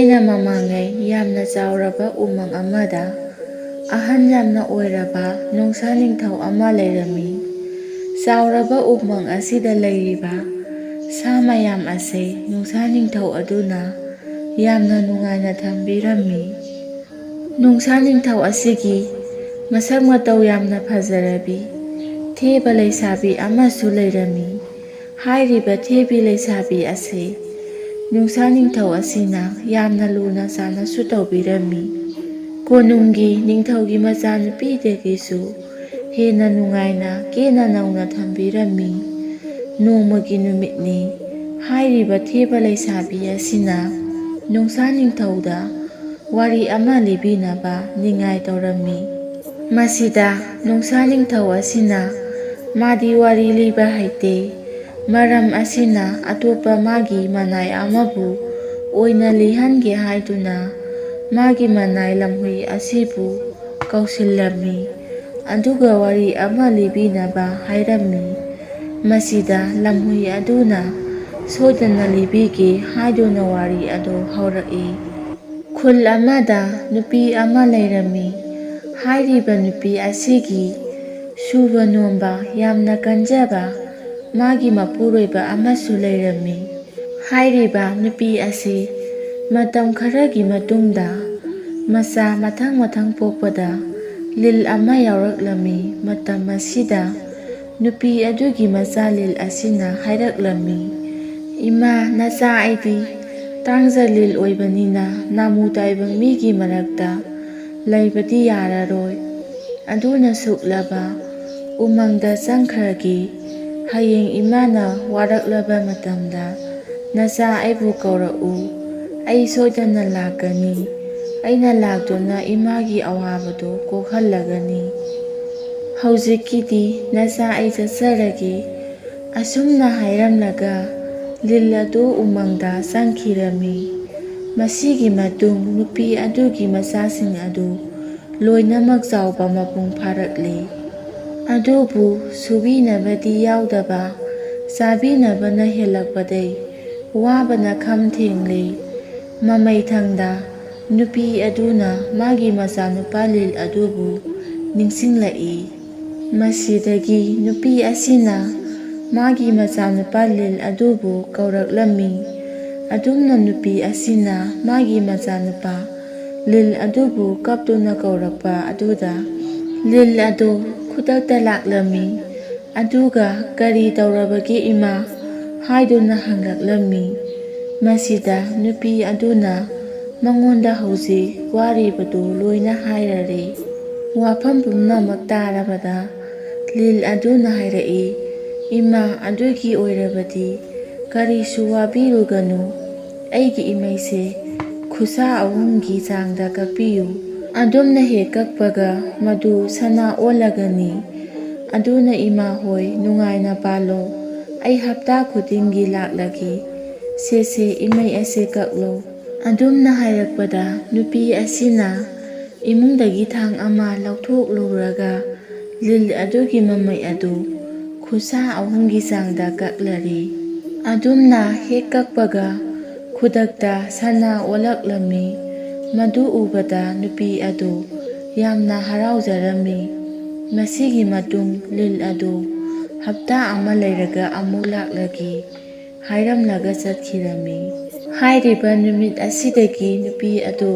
Thꯥꯏꯅ ꯃꯃꯥꯡꯉꯩ ꯌꯥꯝꯅ ꯆꯥꯎꯔꯕ ꯎꯃꯪ ꯑꯃꯗ ꯑꯍꯟ ꯌꯥꯝꯅ ꯑꯣꯏꯔꯕ ꯅꯣꯡꯁꯥ ꯅꯤꯡꯊꯧ ꯑꯃ ꯂꯩꯔꯝꯃꯤ꯫ ꯆꯥꯎꯔꯕ ꯎꯃꯪ ꯑꯁꯤꯗ ꯂꯩꯔꯤꯕ ꯁꯥ ꯃꯌꯥꯝ ꯑꯁꯤ ꯅꯣꯡꯁꯥ ꯅꯤꯡꯊꯧ ꯑꯗꯨꯅ ꯌꯥꯝꯅ ꯅꯨꯡꯉꯥꯏꯅ ꯊꯝꯕꯤꯔꯝꯃꯤ꯫ ꯅꯣꯡꯁꯥ ꯅꯤꯡꯊꯧ ꯑꯁꯤꯒꯤ ꯃꯁꯛ ꯃꯇꯧ ꯌꯥꯝꯅ ꯐꯖꯔꯕꯤ ꯊꯦꯕ ꯂꯩꯁꯥꯕꯤ ꯑꯃꯁꯨ ꯂꯩꯔꯝꯃꯤ꯫ ꯍꯥꯏꯔꯤꯕ ꯊꯦꯕꯤ ꯂꯩꯁꯥꯕꯤ ꯑꯁꯤ ꯅꯣꯡꯁꯥ ꯅꯤꯡꯊꯧ ꯑꯁꯤꯅ ꯌꯥꯝꯅ ꯂꯨꯅ ꯆꯥꯟꯅꯁꯨ ꯇꯧꯕꯤꯔꯝꯃꯤ꯫ ꯀꯣꯅꯨꯡꯒꯤ ꯅꯤꯡꯊꯧꯒꯤ ꯃꯆꯥꯅꯨꯄꯤꯗꯒꯤꯁꯨ ꯍꯦꯟꯅ ꯅꯨꯡꯉꯥꯏꯅ ꯀꯦꯅ ꯅꯧꯅ ꯊꯝꯕꯤꯔꯝꯃꯤ꯫ ꯅꯣꯡꯃꯒꯤ ꯅꯨꯃꯤꯠꯅꯤ꯫ ꯍꯥꯏꯔꯤꯕ ꯊꯦꯕ ꯂꯩꯁꯥꯕꯤ ꯑꯁꯤꯅ ꯅꯣꯡꯁꯥ ꯅꯤꯡꯊꯧꯗ ꯋꯥꯔꯤ ꯑꯃ ꯂꯤꯕꯤꯅꯕ ꯅꯤꯡꯉꯥꯏ ꯇꯧꯔꯝꯃꯤ꯫ ꯃꯁꯤꯗ ꯅꯣꯡꯁꯥ ꯅꯤꯡꯊꯧ ꯑꯁꯤꯅ ꯃꯥꯗꯤ ꯋꯥꯔꯤ ꯂꯤꯕ ꯍꯩꯇꯦ, ꯃꯔꯝ ꯑꯁꯤꯅ ꯑꯇꯣꯞꯄ ꯃꯥꯒꯤ ꯃꯅꯥꯏ ꯑꯃꯕꯨ ꯑꯣꯏꯅ ꯂꯤꯍꯟꯒꯦ ꯍꯥꯏꯗꯨꯅ ꯃꯥꯒꯤ ꯃꯅꯥꯏ ꯂꯝꯍꯨꯏ ꯑꯁꯤꯕꯨ ꯀꯧꯁꯤꯜꯂꯝꯃꯤ꯫ ꯑꯗꯨꯒ ꯋꯥꯔꯤ ꯑꯃ ꯂꯤꯕꯤꯅꯕ ꯍꯥꯏꯔꯝꯃꯤ꯫ ꯃꯁꯤꯗ ꯂꯝꯍꯨꯏ ꯑꯗꯨꯅ ꯁꯣꯏꯗꯅ ꯂꯤꯕꯤꯒꯦ ꯍꯥꯏꯗꯨꯅ ꯋꯥꯔꯤ ꯑꯗꯨ ꯍꯧꯔꯛꯏ꯫ ꯈꯨꯜ ꯑꯃꯗ ꯅꯨꯄꯤ ꯑꯃ ꯂꯩꯔꯝꯃꯤ꯫ ꯍꯥꯏꯔꯤꯕ ꯅꯨꯄꯤ ꯑꯁꯤꯒꯤ ꯁꯨꯕ ꯅꯣꯝꯕ ꯌꯥꯝꯅ ꯀꯟꯖꯕ ꯃꯥꯒꯤ ꯃꯄꯨꯔꯣꯏꯕ ꯑꯃꯁꯨ ꯂꯩꯔꯝꯃꯤ꯫ ꯍꯥꯏꯔꯤꯕ ꯅꯨꯄꯤ ꯑꯁꯤ ꯃꯇꯝ ꯈꯔꯒꯤ ꯃꯇꯨꯡꯗ ꯃꯆꯥ ꯃꯊꯪ ꯄꯣꯛꯄꯗ ꯂꯤꯜ ꯑꯃ ꯌꯥꯎꯔꯛꯂꯝꯃꯤ꯫ ꯃꯇꯝ ꯑꯁꯤꯗ ꯅꯨꯄꯤ ꯑꯗꯨꯒꯤ ꯃꯆꯥ ꯂꯤꯜ ꯑꯁꯤꯅ ꯍꯥꯏꯔꯛꯂꯝꯃꯤ, "ꯏꯃꯥ, ꯅꯆꯥ ꯑꯩꯗꯤ ꯇꯥꯡꯖꯂꯤꯜ ꯑꯣꯏꯕꯅꯤꯅ ꯅꯥꯃꯨ ꯇꯥꯏꯕꯪ ꯃꯤꯒꯤ ꯃꯔꯛꯇ ꯂꯩꯕꯗꯤ ꯌꯥꯔꯔꯣꯏ꯫ ꯑꯗꯨꯅ ꯁꯨꯛꯂꯕ ꯎꯃꯪꯗ ꯆꯪꯈ꯭ꯔꯒꯦ꯫ ꯍꯌꯦꯡ ꯏꯃꯥꯅ ꯋꯥꯔꯛꯂꯕ ꯃꯇꯝꯗ ꯅꯆꯥ ꯑꯩꯕꯨ ꯀꯧꯔꯛꯎ, ꯑꯩ ꯁꯣꯏꯗꯅ ꯂꯥꯛꯀꯅꯤ꯫ ꯑꯩꯅ ꯂꯥꯛꯇꯨꯅ ꯏꯃꯥꯒꯤ ꯑꯋꯥꯕꯗꯨ ꯀꯣꯛꯍꯜꯂꯒꯅꯤ꯫ ꯍꯧꯖꯤꯛꯀꯤꯗꯤ ꯅꯆꯥ ꯑꯩ ꯆꯠꯆꯔꯒꯦ"꯫ ꯑꯁꯨꯝꯅ ꯍꯥꯏꯔꯝꯂꯒ ꯂꯤꯜ ꯑꯗꯨ ꯎꯃꯪꯗ ꯆꯪꯈꯤꯔꯝꯃꯤ꯫ ꯃꯁꯤꯒꯤ ꯃꯇꯨꯡ ꯅꯨꯄꯤ ꯑꯗꯨꯒꯤ ꯃꯆꯥꯁꯤꯡ ꯑꯗꯨ ꯂꯣꯏꯅꯃꯛ ꯆꯥꯎꯕ ꯃꯄꯨꯡ ꯐꯥꯔꯛꯂꯤ꯫ ꯑꯗꯨꯕꯨ ꯁꯨꯕꯤꯅꯕꯗꯤ ꯌꯥꯎꯗꯕ, ꯆꯥꯕꯤꯅꯕꯅ ꯍꯦꯜꯂꯛꯄꯗꯩ ꯋꯥꯕꯅ ꯈꯝ ꯊꯦꯡꯂꯦ꯫ ꯃꯃꯩꯊꯪꯗ ꯅꯨꯄꯤ ꯑꯗꯨꯅ ꯃꯥꯒꯤ ꯃꯆꯥꯅꯨꯄꯥ ꯂꯤꯜ ꯑꯗꯨꯕꯨ ꯅꯤꯡꯁꯤꯡꯂꯛꯏ꯫ ꯃꯁꯤꯗꯒꯤ ꯅꯨꯄꯤ ꯑꯁꯤꯅ ꯃꯥꯒꯤ ꯃꯆꯥꯅꯨꯄꯥ ꯂꯤꯜ ꯑꯗꯨꯕꯨ ꯀꯧꯔꯛꯂꯝꯃꯤ꯫ ꯑꯗꯨꯝꯅ ꯅꯨꯄꯤ ꯑꯁꯤꯅ ꯃꯥꯒꯤ ꯃꯆꯥꯅꯨꯄꯥ ꯂꯤꯜ ꯑꯗꯨꯕꯨ ꯀꯞꯇꯨꯅ ꯀꯧꯔꯛꯄ ꯑꯗꯨꯗ ꯂꯤꯜ ꯑꯗꯨ ꯈꯨꯗꯛꯇ ꯂꯥꯛꯂꯝꯃꯤ꯫ ꯑꯗꯨꯒ "ꯀꯔꯤ ꯇꯧꯔꯕꯒꯦ ꯏꯃꯥ?" ꯍꯥꯏꯗꯨꯅ ꯍꯪꯂꯛꯂꯝꯃꯤ꯫ ꯃꯁꯤꯗ ꯅꯨꯄꯤ ꯑꯗꯨꯅ ꯃꯉꯣꯟꯗ ꯍꯧꯖꯤꯛ ꯋꯥꯔꯤꯕꯗꯨ ꯂꯣꯏꯅ ꯍꯥꯏꯔꯔꯦ꯫ ꯋꯥꯐꯝ ꯄꯨꯝꯅꯃꯛ ꯇꯥꯔꯕꯗ ꯂꯤꯜ ꯑꯗꯨꯅ ꯍꯥꯏꯔꯛꯏ, "ꯏꯃꯥ, ꯑꯗꯨꯒꯤ ꯑꯣꯏꯔꯕꯗꯤ ꯀꯔꯤꯁꯨ ꯋꯥꯕꯤꯔꯨꯒꯅꯨ꯫ ꯑꯩꯒꯤ ꯏꯃꯩꯁꯦ ꯈꯨꯠꯁꯥ 3ꯒꯤ ꯆꯥꯡꯗ ꯀꯛꯄꯤꯌꯨ꯫ ꯑꯗꯨꯝꯅ ꯍꯦꯛ ꯀꯛꯄꯒ ꯃꯗꯨ ꯁꯅꯥ ꯑꯣꯜꯂꯒꯅꯤ꯫ ꯑꯗꯨꯅ ꯏꯃꯥ ꯍꯣꯏ ꯅꯨꯡꯉꯥꯏꯅ ꯄꯥꯜꯂꯣ꯫ ꯑꯩ ꯍꯞꯇꯥ ꯈꯨꯗꯤꯡꯒꯤ ꯂꯥꯛꯂꯒꯦ꯫ ꯁꯦ ꯏꯃꯩ ꯑꯁꯦ ꯀꯛꯂꯣ"꯫ ꯑꯗꯨꯝꯅ ꯍꯥꯏꯔꯛꯄꯗ ꯅꯨꯄꯤ ꯑꯁꯤꯅ ꯏꯃꯨꯡꯗꯒꯤ ꯊꯥꯡ ꯑꯃ ꯂꯧꯊꯣꯛꯂꯨꯔꯒ ꯂꯤꯜ ꯑꯗꯨꯒꯤ ꯃꯃꯩ ꯑꯗꯨ ꯈꯨꯠꯁꯥ 3ꯒꯤ ꯆꯥꯡꯗ ꯀꯛꯂꯔꯦ꯫ ꯑꯗꯨꯝꯅ ꯍꯦꯛ ꯀꯛꯄꯒ ꯈꯨꯗꯛꯇ ꯁꯅꯥ ꯑꯣꯜꯂꯛꯂꯝꯃꯤ꯫ ꯃꯗꯨ ꯎꯕꯗ ꯅꯨꯄꯤ ꯑꯗꯨ ꯌꯥꯝꯅ ꯍꯔꯥꯎꯖꯔꯝꯃꯤ꯫ ꯃꯁꯤꯒꯤ ꯃꯇꯨꯡ ꯂꯤꯜ ꯑꯗꯨ "ꯍꯞꯇꯥ ꯑꯃ ꯂꯩꯔꯒ ꯑꯃꯨꯛ ꯂꯥꯛꯂꯒꯦ" ꯍꯥꯏꯔꯝꯂꯒ ꯆꯠꯈꯤꯔꯝꯃꯤ꯫ ꯍꯥꯏꯔꯤꯕ ꯅꯨꯃꯤꯠ ꯑꯁꯤꯗꯒꯤ ꯅꯨꯄꯤ ꯑꯗꯨ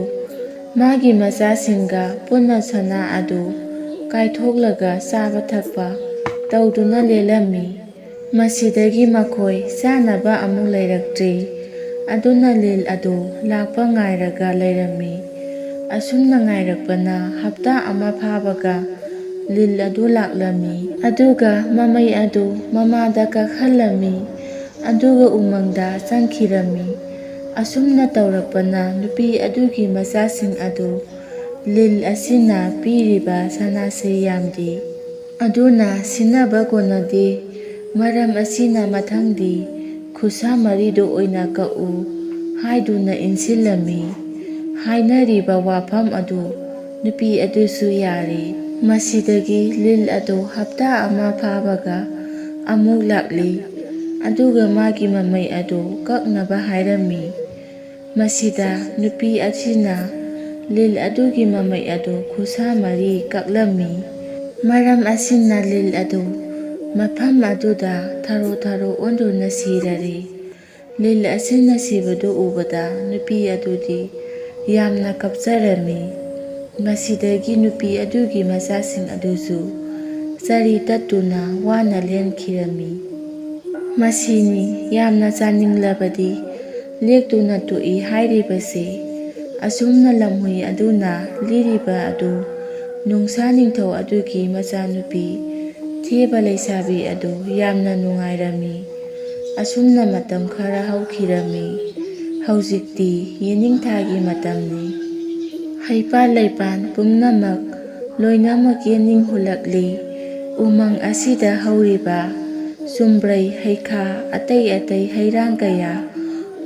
ꯃꯥꯒꯤ ꯃꯆꯥꯁꯤꯡꯒ ꯄꯨꯟꯅ ꯁꯅꯥ ꯑꯗꯨ ꯀꯥꯏꯊꯣꯛꯂꯒ ꯆꯥꯕ ꯊꯛꯄ ꯇꯧꯗꯨꯅ ꯂꯦꯜꯂꯝꯃꯤ꯫ ꯃꯁꯤꯗꯒꯤ ꯃꯈꯣꯏ ꯆꯥꯅꯕ ꯑꯃꯨꯛ ꯂꯩꯔꯛꯇ꯭ꯔꯦ꯫ ꯑꯗꯨꯅ ꯂꯤꯜ ꯑꯗꯨ ꯂꯥꯛꯄ ꯉꯥꯏꯔꯒ ꯂꯩꯔꯝꯃꯤ꯫ ꯑꯁꯨꯝꯅ ꯉꯥꯏꯔꯛꯄꯅ ꯍꯞꯇꯥ ꯑꯃ ꯐꯥꯕꯒ ꯂꯤꯜ ꯑꯗꯨ ꯂꯥꯛꯂꯝꯃꯤ꯫ ꯑꯗꯨꯒ ꯃꯃꯩ ꯑꯗꯨ ꯃꯃꯥꯗ ꯀꯛꯍꯜꯂꯝꯃꯤ꯫ ꯑꯗꯨꯒ ꯎꯃꯪꯗ ꯆꯪꯈꯤꯔꯝꯃꯤ꯫ ꯑꯁꯨꯝꯅ ꯇꯧꯔꯛꯄꯅ ꯅꯨꯄꯤ ꯑꯗꯨꯒꯤ ꯃꯆꯥꯁꯤꯡ ꯑꯗꯨ ꯂꯤꯜ ꯑꯁꯤꯅ ꯄꯤꯔꯤꯕ ꯁꯅꯥꯁꯦ ꯌꯥꯝꯗꯦ꯫ ꯑꯗꯨꯅ ꯁꯤꯟꯅꯕ ꯀꯣꯟꯅꯗꯦ꯫ ꯃꯔꯝ ꯑꯁꯤꯅ ꯃꯊꯪꯗꯤ ꯈꯨꯠꯁꯥ 3ꯗꯨ ꯑꯣꯏꯅ ꯀꯛꯎ ꯍꯥꯏꯗꯨꯅ ꯏꯟꯁꯤꯜꯂꯝꯃꯤ꯫ ꯍꯥꯏꯅꯔꯤꯕ ꯋꯥꯐꯝ ꯑꯗꯨ ꯅꯨꯄꯤ ꯑꯗꯨꯁꯨ ꯌꯥꯔꯦ꯫ ꯃꯁꯤꯗꯒꯤ ꯂꯤꯜ ꯑꯗꯨ ꯍꯞꯇꯥ ꯑꯃ ꯐꯥꯕꯒ ꯑꯃꯨꯛ ꯂꯥꯛꯂꯤ꯫ ꯑꯗꯨꯒ ꯃꯥꯒꯤ ꯃꯃꯩ ꯑꯗꯨ ꯀꯛꯅꯕ ꯍꯥꯏꯔꯝꯃꯤ꯫ Masida nupi asina lil adugi mamay adu kusa mari kaklammi. Maram asina lil adu mafam aduda tharo onduna sirare. Lil asina sibadu ubada nupi adudi yamna kapsarami. Masidagi nupi adugi masasing adusu sari tatuna wana lenkirami. Masini yamna chaninglabadi lektuna tui hairibase. Asumna lamhui aduna liriba adu Nongsa Ningthou adugi machanupi Theba leisabi adu yamna nungairami. Asumna matam khara haukhirami. Haujikti yeningthagi matamni. Haipa leipan pumnamak loinamak yeninghulakli. Umang asida hauriba sumbrai haikha atai hairang kaya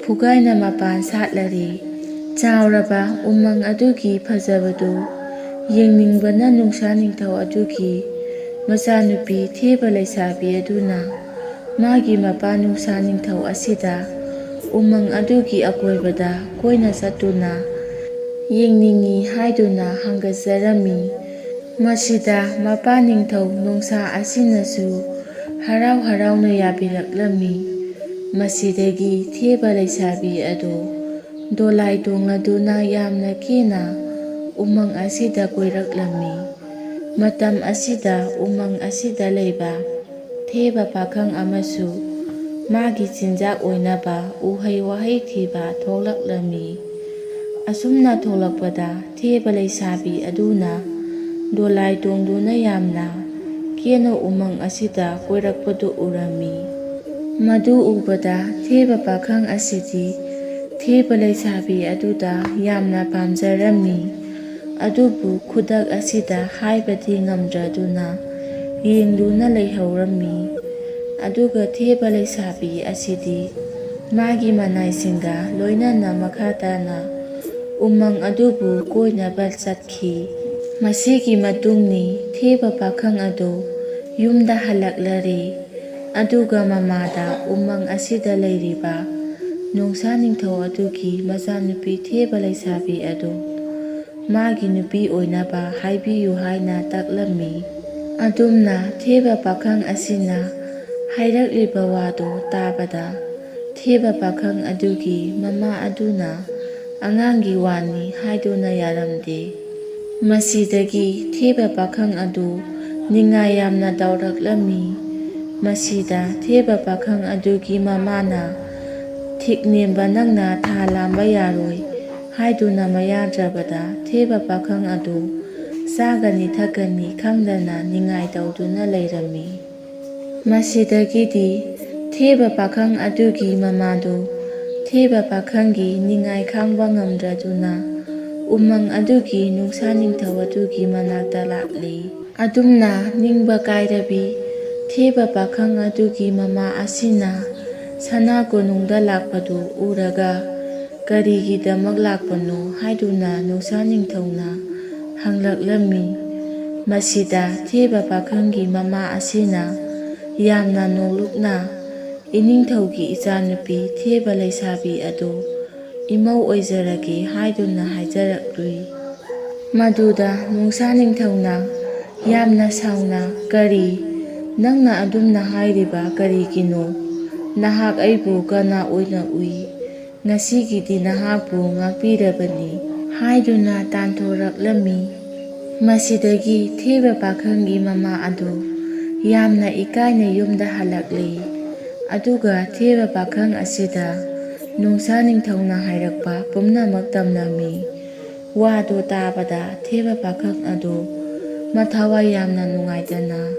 Phunggaina mapan satlari. Chauraba umang adugi phajabadu yengingbana Nongsa Ningthou adugi machanupi Theba leisabi aduna magi mapa Nongsa Ningthou asida umang adugi akoibada koina satuna yengningi haiduna hangajarami. Masida mapa Ningthou Nongsa asinasu harauna yabiraklami. Masidagi Theba leisabi adu dolai dongaduna yamna kena umang asida koiraklami. Matam asida umang asida leiba Theba Pakhang amasu magi chinjak oinaba uhai wahai thiba thoklaklami. Asumna tholakpada Theba leisabi aduna dolai dongduna yamna kena umang asida koirakpadu urami. Madu ubada Theba Pakhang asidi Theba leisabi aduda yamna pamjarami. Adubu khudak asida haibadi ngamdraduna yengduna leihaurammi. Aduga Theba leisabi asidi magi manaisinga loinana makhatana umang adubu koinaba chatkhi. Masigi matungni Theba Pakhang adu yumda halaklari. Aduga mamada umang asida leiriba Nongsa Ningthou adugi machanupi Theba leisabi adu magi nupi oinaba haibiyu haina taklammi. Adumna Theba Pakhang asina hairakliba wado tabada Theba Pakhang adugi mama aduna angangi wani haiduna yaramde. Masidagi Theba Pakhang adu ningai yamna dauraklammi. Masida Theba Pakhang adugi mamana thiknemba nangna tha lamba yaroi haiduna mayadrabada Theba Pakhang adu sagani thakani khangdana ningai dauduna leirami. Masidagidi Theba Pakhang adugi mamadu Theba Pakhanggi ningai khangba ngamdraduna umang adugi Nongsa Ningthou adugi manakta lakli. Adumna ningba kairabi Theba Pakhang adugi mama asina sana konungda lakpadu uraga karigidamak lakpano haiduna Nongsa Ningthouna hanglaklammi. Masida Theba Pakhanggi mama asina yamna nolukna Iningthougi ichanupi Theba leisabi adu imau oijarage haiduna haijarakli. Maduda Nongsa Ningthouna yamna sauna kari nangna adumna hairiba karigino nahak aibu kana oina ui ngasigidi nahakbu ngakpirabani haiduna tanthoraklammi. Masidagi Theba Pakhanggi mama adu yamna ikaina yumda halakli. Aduga Theba Pakhang asida Nongsa Ningthouna hairakpa pumnamak tamnami. Wado tabada Theba Pakhang adu mathawai yamna nungaitana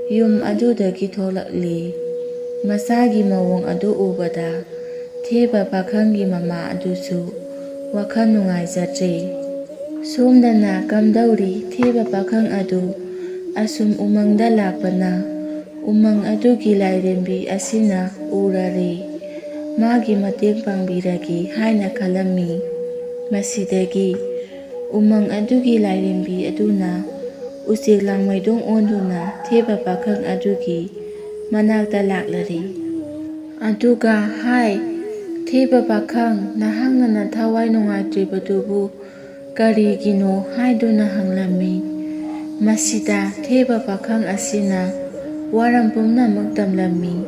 yum adudagi tholakli. Masagi mawong adu ubada Theba Pakhanggi mama adusu wakhal nungaijatre. Somdana kamdauri Theba Pakhang adu asum umangda lakpana umang adugi lairembi asina urare magi mateng pangbiragi haina khalammi. Masidagi umang adugi lairembi aduna usik langmaidong onduna Theba Pakhang adugi manakta laklari. Aduga hai Theba Pakhang nahangna na thawai nungaitribadubu karigino haiduna hanglammi. Masida Theba Pakhang asina waram pumnamak tamlammi.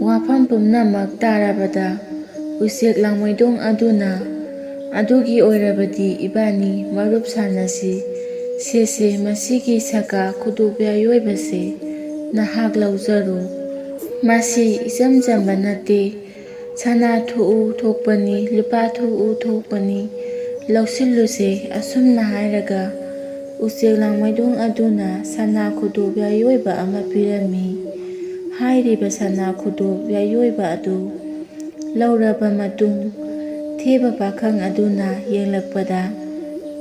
Wafam pumnamak tarabada usek langmoidong aduna adugi oirabadi ibani marup sanasi sese masigi saka kudubya yoibase nahak lauzaru. Masi isam jamba nate sana thu'u thokpani lupa thu'u thokpani lausiluse asumna hairaga usek langmaidong aduna sana kudubya yoiba ama pirami. Hairiba sana kudubya yoiba adu lauraba matung Theba Pakhang aduna yenglakpada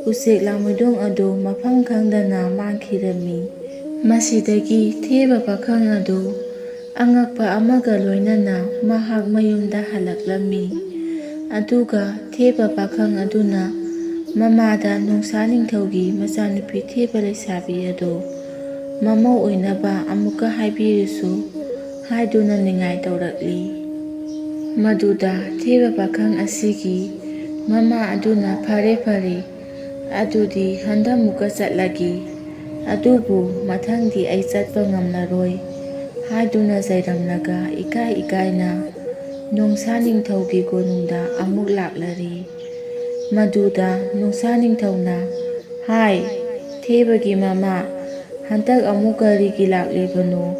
usek langmaidong adu mafam khangdana mangkhirami. Masidagi Theba Pakhang adu angakpa amaga loinana mahak mayumda halaklammi. Aduga Theba Pakhang aduna mamada Nongsa Ningthougi machanupi Theba Leisabi adu mamau oinaba amuka haibirisu haiduna ningai taurakli. Maduda Theba Pakhang asigi mama aduna fare fare adudi handamuka chatlagi adubu mathangdi ai chatpa ngamlaroi haiduna jairamlaga ikai ikaina Nongsa Ningthougi konungda amuk laklari. Maduda Nongsa Ningthouna hai Thebagi mama hantak amuk karigi laklibano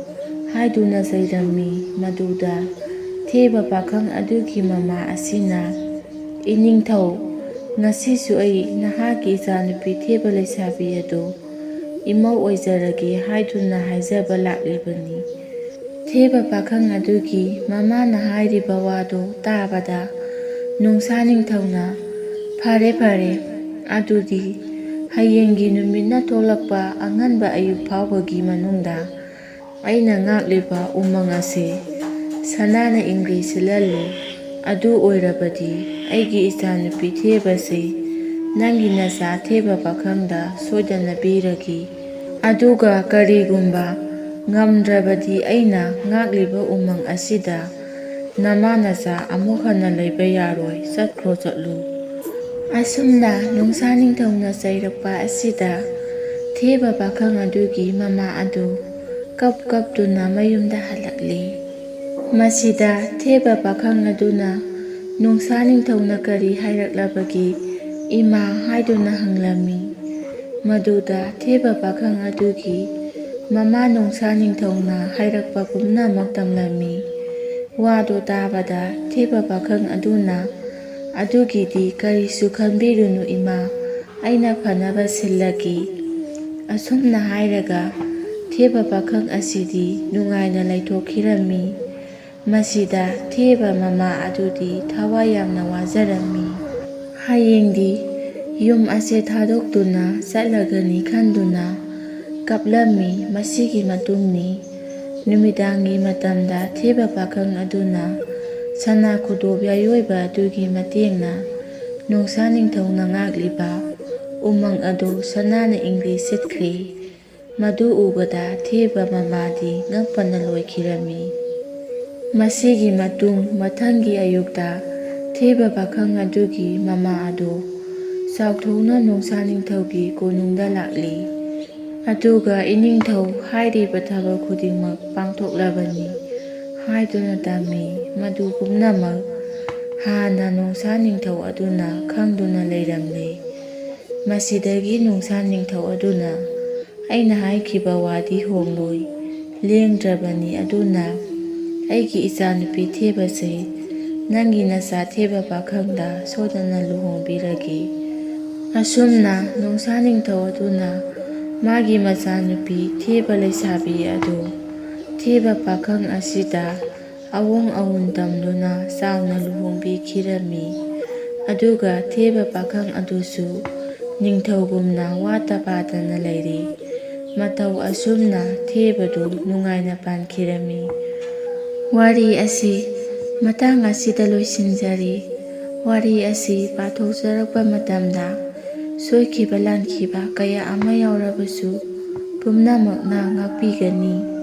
haiduna jairammi. Maduda Theba Pakhang adugi mama asina Ningthou ngasisu ai nahaki ichanupi Theba Leisabi adu imau oizaragi haiduna haijaba laklibani. Theba Pakhang adugi mamana hairiba wado tabada Nongsa Ningthouna fare fare adudi hayengi numina tholakpa anganba ayuk phawbagi manungda aina ngakliba umang ase sanana ingri silalu adu oirabadi aigi ichanupi Thebase nangi nacha Theba Pakhangda soidana biragi. Aduga karigumba ngamdrabadi aina ngakliba umang asida nama nacha amuk hana leiba yaroi chatkro chatlu. Asumna Nongsa Ningthouna chairakpa asida Theba Pakhang adugi mama adu kaptuna mayumda halakli. Masida Theba Pakhang aduna Nongsa Ningthouna kari hairaklabagi ima haiduna hanglammi. Maduda Theba Pakhang adugi mama Nongsa Ningthouna hairakpa pumnamak tamlammi. Wado tabada Theba Pakhang aduna adugidi karisu khanbirunu ima aina phanaba sillagi. Asumna hairaga Theba Pakhang asidi nungaina laithokirammi. Masida Theba mama adudi thawai yamna wajarammi. Hayengdi yum ase thadokduna chatlagani khanduna kaplammi. Masigi matungni numidangi matamda Theba Pakhang aduna sana kudobya yoiba adugi matengna Nongsa Ningthouna ngakliba umang adu sanana ingri sitkri. Madu ubada Theba mamadi ngakpana loikhirami. Masigi matung mathanggi ayukta Theba Pakhang adugi mama adu saukthokna Nongsa Ningthougi konungda lakli. Aduga Ningthou hairiba thabak khudingmak pangthoklabani haiduna tami. Madu pumnamak hana Nongsa Ningthou aduna khangduna leiramli. Masidagi Nongsa Ningthou aduna aina haikhiba wadi hongloi lengdrabani. Aduna aigi ichanupi Thebase nangi nacha Theba Pakhangda sodana luhongbiragi. Asumna Nongsa Ningthou aduna magi machanupi Theba Leisabi adu Theba Pakhang asida awong awun tamduna chauna luhongbikhirammi. Aduga Theba Pakhang adusu Ningthougumna wata padana leiri. Matau asumna Thebadu nungaina pankhirami. Wari asi matang asida loisinjari. Wari asi pathokjarakpa matamda soikhiba lankhiba kaya ama yaurabasu pumnamakna ngakpigani.